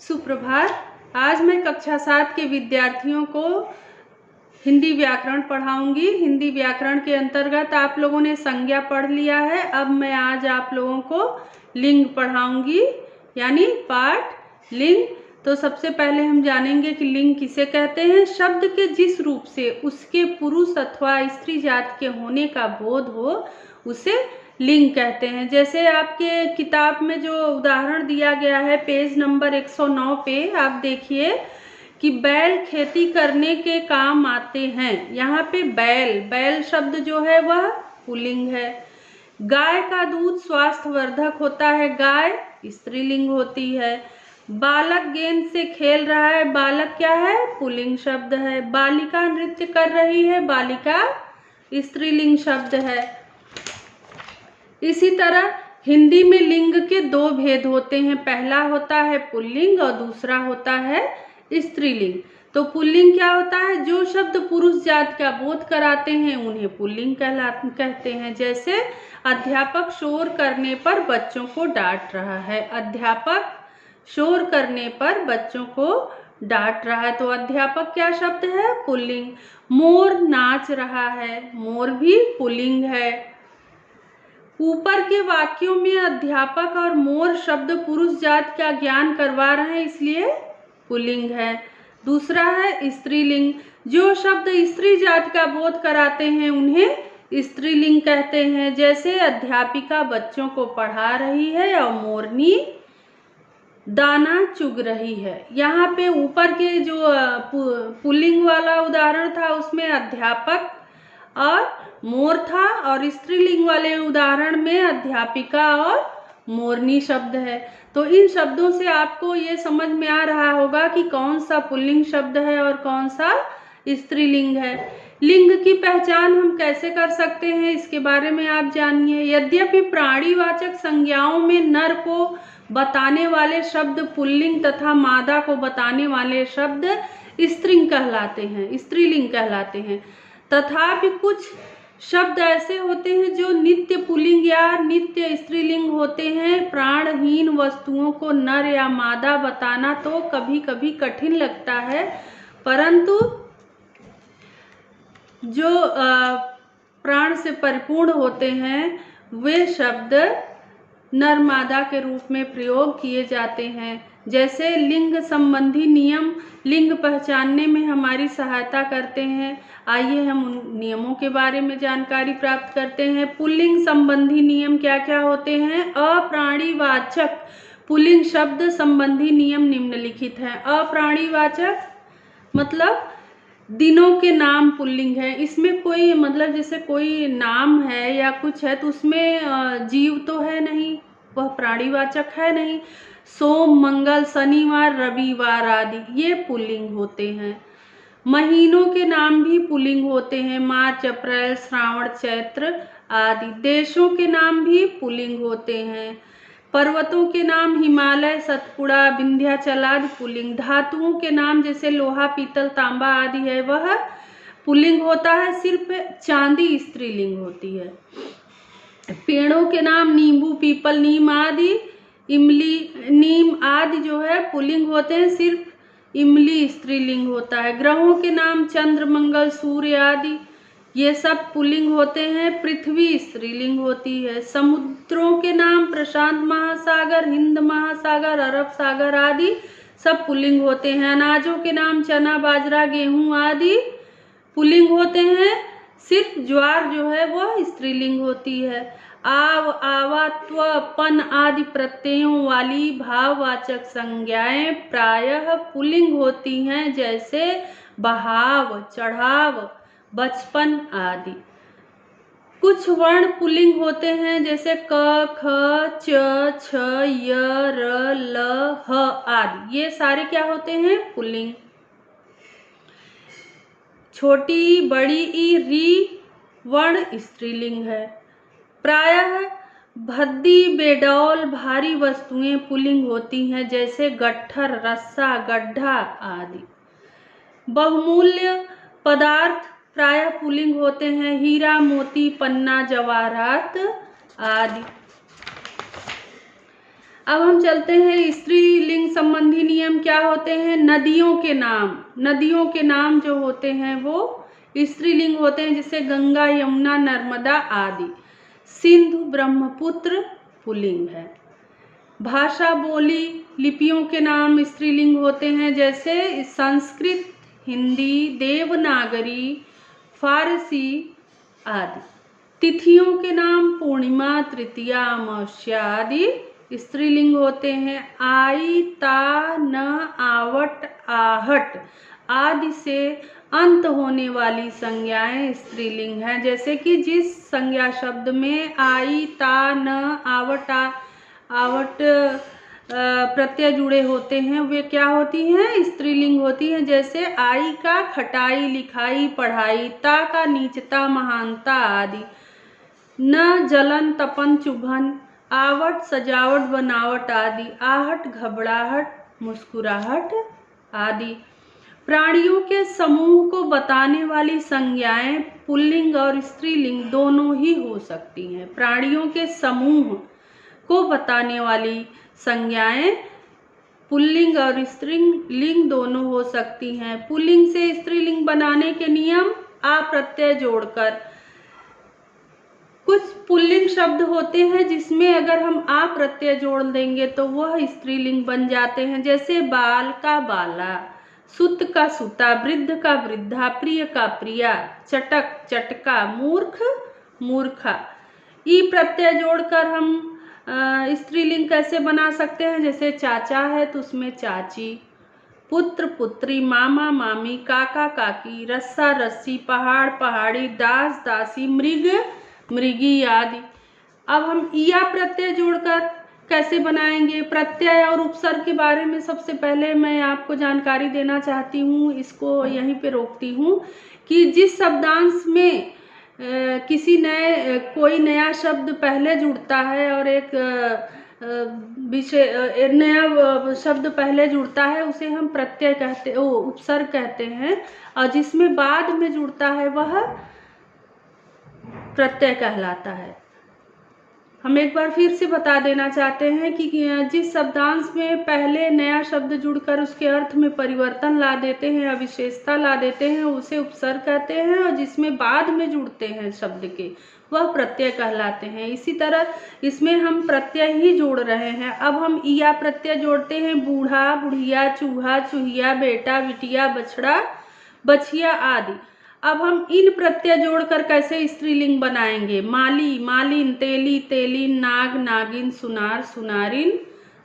सुप्रभात। आज मैं कक्षा 7 के विद्यार्थियों को हिंदी व्याकरण पढ़ाऊंगी। हिंदी व्याकरण के अंतर्गत आप लोगों ने संज्ञा पढ़ लिया है। अब मैं आज आप लोगों को लिंग पढ़ाऊंगी, यानी पाठ लिंग। तो सबसे पहले हम जानेंगे कि लिंग किसे कहते हैं। शब्द के जिस रूप से उसके पुरुष अथवा स्त्री जात के होने का बोध हो उसे लिंग कहते हैं। जैसे आपके किताब में जो उदाहरण दिया गया है पेज नंबर 109 पे आप देखिए कि बैल खेती करने के काम आते हैं। यहाँ पे बैल शब्द जो है वह पुल्लिंग है। गाय का दूध स्वास्थ्यवर्धक होता है, गाय स्त्रीलिंग होती है। बालक गेंद से खेल रहा है, बालक क्या है, पुल्लिंग शब्द है। बालिका नृत्य कर रही है, बालिका स्त्रीलिंग शब्द है। इसी तरह हिंदी में लिंग के दो भेद होते हैं, पहला होता है पुल्लिंग और दूसरा होता है स्त्रीलिंग। तो पुल्लिंग क्या होता है, जो शब्द पुरुष जात का बोध कराते हैं उन्हें पुल्लिंग कहते हैं। जैसे अध्यापक शोर करने पर बच्चों को डांट रहा है, अध्यापक शोर करने पर बच्चों को डांट रहा है, तो अध्यापक क्या शब्द है, पुल्लिंग। मोर नाच रहा है, मोर भी पुल्लिंग है। ऊपर के वाक्यों में अध्यापक और मोर शब्द पुरुष जात का ज्ञान करवा रहे हैं, इसलिए पुल्लिंग है। दूसरा है स्त्रीलिंग, जो शब्द स्त्री जात का बोध कराते हैं उन्हें स्त्रीलिंग कहते हैं। जैसे अध्यापिका बच्चों को पढ़ा रही है और मोरनी दाना चुग रही है। यहाँ पे ऊपर के जो पुल्लिंग वाला उदाहरण था उसमें अध्यापक और मोर था, और स्त्रीलिंग वाले उदाहरण में अध्यापिका और मोरनी शब्द है। तो इन शब्दों से आपको ये समझ में आ रहा होगा कि कौन सा पुल्लिंग शब्द है और कौन सा स्त्रीलिंग है। लिंग की पहचान हम कैसे कर सकते हैं, इसके बारे में आप जानिए। यद्यपि प्राणीवाचक संज्ञाओं में नर को बताने वाले शब्द पुल्लिंग तथा मादा को बताने वाले शब्द स्त्रीलिंग कहलाते हैं, तथापि कुछ शब्द ऐसे होते हैं जो नित्य पुल्लिंग या नित्य स्त्रीलिंग होते हैं। प्राणहीन वस्तुओं को नर या मादा बताना तो कभी कभी कठिन लगता है, परंतु जो प्राण से परिपूर्ण होते हैं वे शब्द नर मादा के रूप में प्रयोग किए जाते हैं। जैसे लिंग संबंधी नियम लिंग पहचानने में हमारी सहायता करते हैं। आइए हम उन नियमों के बारे में जानकारी प्राप्त करते हैं। पुल्लिंग संबंधी नियम क्या क्या होते हैं। अप्राणीवाचक पुल्लिंग शब्द संबंधी नियम निम्नलिखित हैं। अप्राणीवाचक मतलब दिनों के नाम पुल्लिंग है, इसमें कोई मतलब जैसे कोई नाम है या कुछ है तो उसमें जीव तो है नहीं, वह प्राणीवाचक है नहीं। सोम मंगल शनिवार रविवार आदि ये पुल्लिंग होते हैं। महीनों के नाम भी पुल्लिंग होते हैं, मार्च अप्रैल श्रावण चैत्र आदि। देशों के नाम भी पुल्लिंग होते हैं। पर्वतों के नाम हिमालय सतपुड़ा विंध्याचल आदि पुल्लिंग। धातुओं के नाम जैसे लोहा पीतल तांबा आदि है वह पुल्लिंग होता है, सिर्फ चांदी स्त्रीलिंग होती है। पेड़ों के नाम नींबू पीपल नीम आदि इमली नीम आदि जो है पुल्लिंग होते हैं, सिर्फ इमली स्त्रीलिंग होता है। ग्रहों के नाम चंद्र मंगल सूर्य आदि ये सब पुल्लिंग होते हैं, पृथ्वी स्त्रीलिंग होती है। समुद्रों के नाम प्रशांत महासागर हिंद महासागर अरब सागर आदि सब पुल्लिंग होते हैं। अनाजों के नाम चना बाजरा गेहूं आदि पुल्लिंग होते हैं, सिर्फ ज्वार जो है वह स्त्रीलिंग होती है। आव आवा त्व पन आदि प्रत्ययों वाली भाववाचक संज्ञाएं प्रायः पुल्लिंग होती हैं, जैसे बहाव चढ़ाव बचपन आदि। कुछ वर्ण पुल्लिंग होते हैं जैसे क ख च छ य र ल ह आदि, ये सारे क्या होते हैं, पुल्लिंग। छोटी बड़ी ई री वर्ण स्त्रीलिंग है। प्रायः भद्दी बेडौल भारी वस्तुएं पुल्लिंग होती हैं, जैसे गट्ठर रस्सा गड्ढा आदि। बहुमूल्य पदार्थ प्रायः पुल्लिंग होते हैं, हीरा मोती पन्ना जवाहरात आदि। अब हम चलते हैं स्त्रीलिंग संबंधी भी नियम क्या होते हैं? नदियों के नाम जो होते हैं वो स्त्रीलिंग होते हैं, जैसे गंगा, यमुना, नर्मदा आदि। सिंधु, ब्रह्मपुत्र पुल्लिंग है। भाषा, बोली, लिपियों के नाम स्त्रीलिंग होते हैं, जैसे संस्कृत, हिंदी, देवनागरी, फारसी आदि। तिथियों के नाम पूर्णिमा, तृतीया, अमावस्या आदि स्त्रीलिंग होते हैं। आई, ता, न, आवट, आवट आदि से अंत होने वाली संज्ञाएं स्त्रीलिंग हैं। जैसे कि जिस संज्ञा शब्द में आई, ता, न, आवट, आवट प्रत्यय जुड़े होते हैं वे क्या होती हैं? स्त्रीलिंग होती हैं। जैसे आई का खटाई, लिखाई, पढ़ाई, ता का नीचता, महानता आदि। न, जलन, तपन, चुभन, आवट, सजावट, बनावट आदि। आहट, घबराहट, मुस्कुराहट आदि। प्राणियों के समूह को बताने वाली संज्ञाएं पुल्लिंग और स्त्रीलिंग दोनों ही हो सकती हैं। प्राणियों के समूह को बताने वाली संज्ञाएं पुल्लिंग और स्त्रीलिंग दोनों हो सकती हैं। पुल्लिंग से स्त्रीलिंग बनाने के नियम: आ प्रत्यय जोड़कर। कुछ पुल्लिंग शब्द होते हैं जिसमें अगर हम आ प्रत्यय जोड़ देंगे तो वह स्त्रीलिंग बन जाते हैं, जैसे बाल का बाला, सुत का सुता, वृद्ध का वृद्धा, प्रिय का प्रिया, चटक चटका, मूर्ख मूर्खा। ई प्रत्यय जोड़कर हम स्त्रीलिंग कैसे बना सकते हैं? जैसे चाचा है तो उसमें चाची, पुत्र पुत्री, मामा मामी, काका काकी, रस्सा रस्सी, पहाड़ पहाड़ी, दास दासी, मृग मृगी आदि। अब हम इया प्रत्यय जोड़कर कैसे बनाएंगे? प्रत्यय और उपसर्ग के बारे में सबसे पहले मैं आपको जानकारी देना चाहती हूँ, इसको यहीं पे रोकती हूँ कि जिस शब्दांश में कोई नया शब्द पहले जुड़ता है और एक नया शब्द पहले जुड़ता है उसे हम प्रत्यय कहते, उपसर्ग कहते हैं, और जिसमें बाद में जुड़ता है वह प्रत्यय कहलाता है। हम एक बार फिर से बता देना चाहते हैं कि जिस शब्दांश में पहले नया शब्द जुड़कर उसके अर्थ में परिवर्तन ला देते हैं, अविशेषता ला देते हैं, उसे उपसर्ग कहते हैं, और जिसमें बाद में जुड़ते हैं शब्द के वह प्रत्यय कहलाते हैं। इसी तरह इसमें हम प्रत्यय ही जोड़ रहे हैं। अब हम इया प्रत्यय जोड़ते हैं: बूढ़ा, बुढ़िया, चूहा, चूहिया, बेटा, बिटिया, बछड़ा, बछिया आदि। अब हम इन प्रत्यय जोड़कर कैसे स्त्रीलिंग बनाएंगे? माली, मालिन, तेली, तेलिन, नाग, नागिन, सुनार, सुनारिन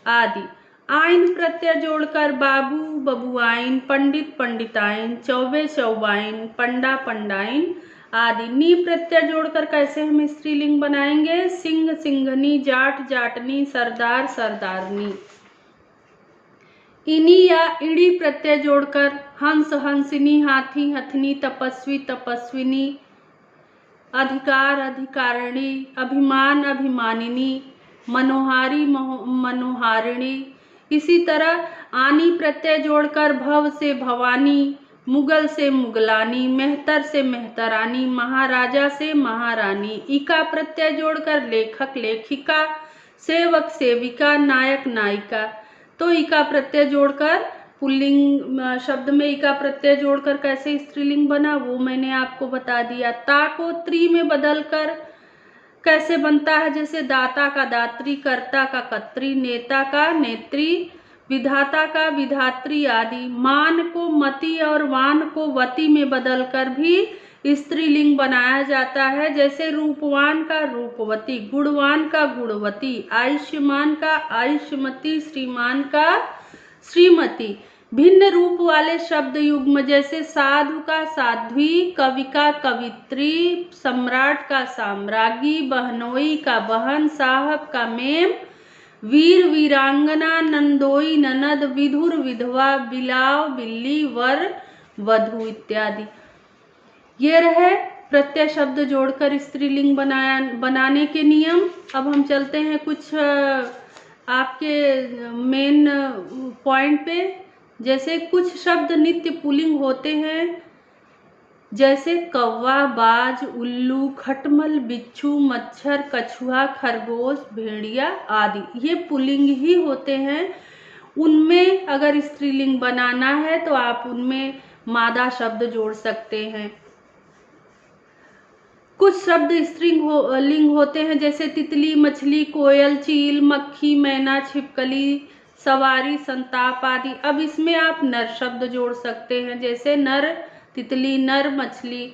आदि। आइन प्रत्यय जोड़कर बाबू, बबुआइन, पंडित, पंडिताइन, चौबे, चौबाइन, पंडा, पंडाइन आदि। नी प्रत्यय जोड़कर कैसे हम स्त्रीलिंग बनाएंगे? सिंह, सिंघनी, जाट, जाटनी, सरदार, सरदारनी। इनी या इड़ी प्रत्यय जोड़कर हंस, हंसिनी, हाथी, हथनी, तपस्वी, तपस्विनी, अधिकार, अधिकारिणी, अभिमान, अभिमानिनी, मनोहारी, मनोहारिणी। इसी तरह आनी प्रत्यय जोड़कर भव से भवानी, मुगल से मुगलानी, मेहतर से मेहतरानी, महाराजा से महारानी। इका प्रत्यय जोड़कर लेखक, लेखिका, सेवक, सेविका, नायक, नायिका। तो इका प्रत्यय जोड़कर पुल्लिंग शब्द में इका प्रत्यय जोड़कर कैसे स्त्रीलिंग बना वो मैंने आपको बता दिया। ता को त्री में बदलकर कैसे बनता है? जैसे दाता का दात्री, कर्ता का कर्त्री, नेता का नेत्री, विधाता का विधात्री आदि। मान को मति और वान को वती में बदलकर भी स्त्रीलिंग बनाया जाता है, जैसे रूपवान का रूपवती, गुणवान का गुणवती, आयुष्मान का आयुष्मती, श्रीमान का श्रीमती। भिन्न रूप वाले शब्द युग्म जैसे साधु का साध्वी, कवि का कवित्री, सम्राट का साम्राज्ञी, बहनोई का बहन, साहब का मेम, वीर वीरांगना, नंदोई ननद, विधुर विधवा, बिलाव बिल्ली, वर वधु इत्यादि। ये रहे प्रत्यय शब्द जोड़कर स्त्रीलिंग बनाने के नियम। अब हम चलते हैं कुछ आपके मेन पॉइंट पे। जैसे कुछ शब्द नित्य पुल्लिंग होते हैं, जैसे कौवा, बाज, उल्लू, खटमल, बिच्छू, मच्छर, कछुआ, खरगोश, भेड़िया आदि। ये पुल्लिंग ही होते हैं। उनमें अगर स्त्रीलिंग बनाना है तो आप उनमें मादा शब्द जोड़ सकते हैं। कुछ शब्द स्त्रीलिंग होते हैं जैसे तितली, मछली, कोयल, चील, मक्खी, मैना, छिपकली, सवारी, संताप आदि। अब इसमें आप नर शब्द जोड़ सकते हैं जैसे नर तितली, नर मछली।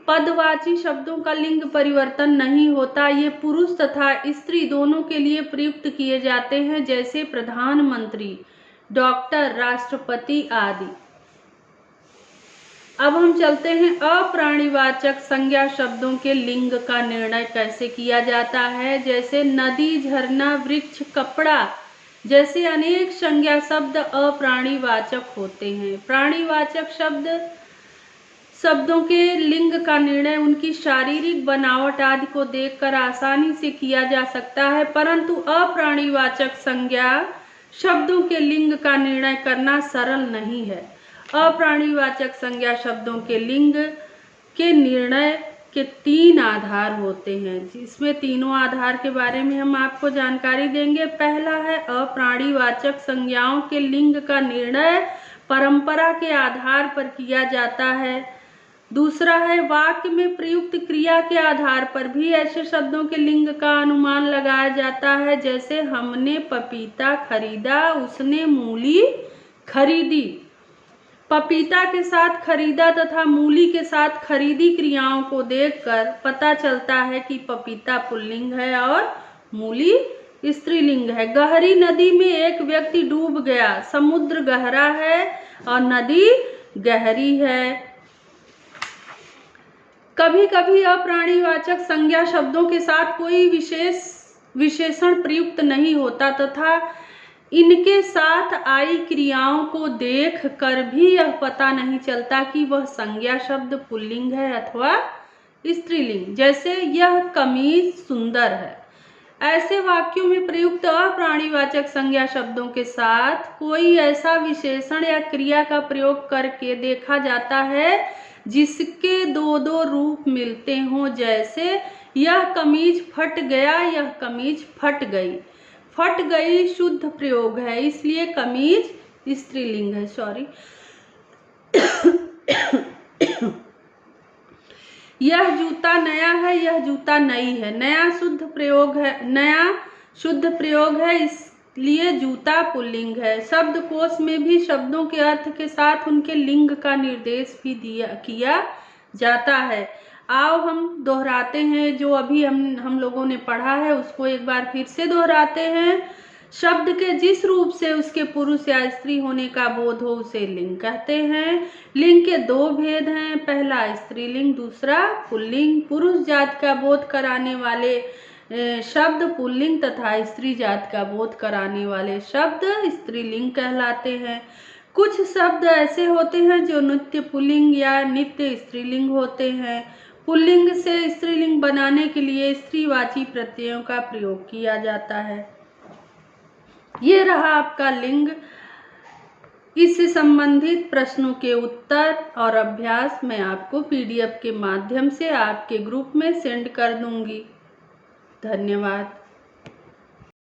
पदवाची शब्दों का लिंग परिवर्तन नहीं होता, ये पुरुष तथा स्त्री दोनों के लिए प्रयुक्त किए जाते हैं जैसे प्रधानमंत्री, डॉक्टर, राष्ट्रपति आदि। अब हम चलते हैं अप्राणीवाचक संज्ञा शब्दों के लिंग का निर्णय कैसे किया जाता है। जैसे नदी, झरना, वृक्ष, कपड़ा जैसे अनेक संज्ञा शब्द अप्राणीवाचक होते हैं। प्राणीवाचक शब्दों के लिंग का निर्णय उनकी शारीरिक बनावट आदि को देखकर आसानी से किया जा सकता है, परंतु अप्राणीवाचक संज्ञा शब्दों के लिंग का निर्णय करना सरल नहीं है। अप्राणीवाचक संज्ञा शब्दों के लिंग के निर्णय के 3 आधार होते हैं, जिसमें तीनों आधार के बारे में हम आपको जानकारी देंगे। पहला है अप्राणीवाचक संज्ञाओं के लिंग का निर्णय परंपरा के आधार पर किया जाता है। दूसरा है वाक्य में प्रयुक्त क्रिया के आधार पर भी ऐसे शब्दों के लिंग का अनुमान लगाया जाता है, जैसे हमने पपीता खरीदा, उसने मूली खरीदी। पपीता के साथ खरीदा तथा मूली के साथ खरीदी क्रियाओं को देखकर पता चलता है कि पपीता पुल्लिंग है और मूली स्त्रीलिंग है। गहरी नदी में एक व्यक्ति डूब गया। समुद्र गहरा है और नदी गहरी है। कभी कभी अप्राणीवाचक संज्ञा शब्दों के साथ कोई विशेषण प्रयुक्त नहीं होता तथा इनके साथ आई क्रियाओं को देख कर भी यह पता नहीं चलता कि वह संज्ञा शब्द पुल्लिंग है अथवा स्त्रीलिंग। जैसे यह कमीज सुंदर है। ऐसे वाक्यों में प्रयुक्त अप्राणीवाचक संज्ञा शब्दों के साथ कोई ऐसा विशेषण या क्रिया का प्रयोग करके देखा जाता है जिसके 2 रूप मिलते हों, जैसे यह कमीज फट गया, यह कमीज फट गई। फट गई शुद्ध प्रयोग है, इसलिए कमीज स्त्रीलिंग है। यह जूता नया है, यह जूता नई है। नया शुद्ध प्रयोग है, इसलिए जूता पुल्लिंग है। शब्दकोश में भी शब्दों के अर्थ के साथ उनके लिंग का निर्देश भी किया जाता है। आओ हम दोहराते हैं जो अभी हम लोगों ने पढ़ा है, उसको एक बार फिर से दोहराते हैं। शब्द के जिस रूप से उसके पुरुष या स्त्री होने का बोध हो उसे लिंग कहते हैं। लिंग के 2 भेद हैं, पहला स्त्रीलिंग, दूसरा पुल्लिंग। पुरुष जात का बोध कराने वाले शब्द पुल्लिंग तथा स्त्री जात का बोध कराने वाले शब्द स्त्रीलिंग कहलाते हैं। कुछ शब्द ऐसे होते हैं जो नित्य पुल्लिंग या नित्य स्त्रीलिंग होते हैं। पुल्लिंग से स्त्रीलिंग बनाने के लिए स्त्रीवाची प्रत्ययों का प्रयोग किया जाता है। ये रहा आपका लिंग। इससे संबंधित प्रश्नों के उत्तर और अभ्यास मैं आपको PDF के माध्यम से आपके ग्रुप में सेंड कर दूंगी। धन्यवाद।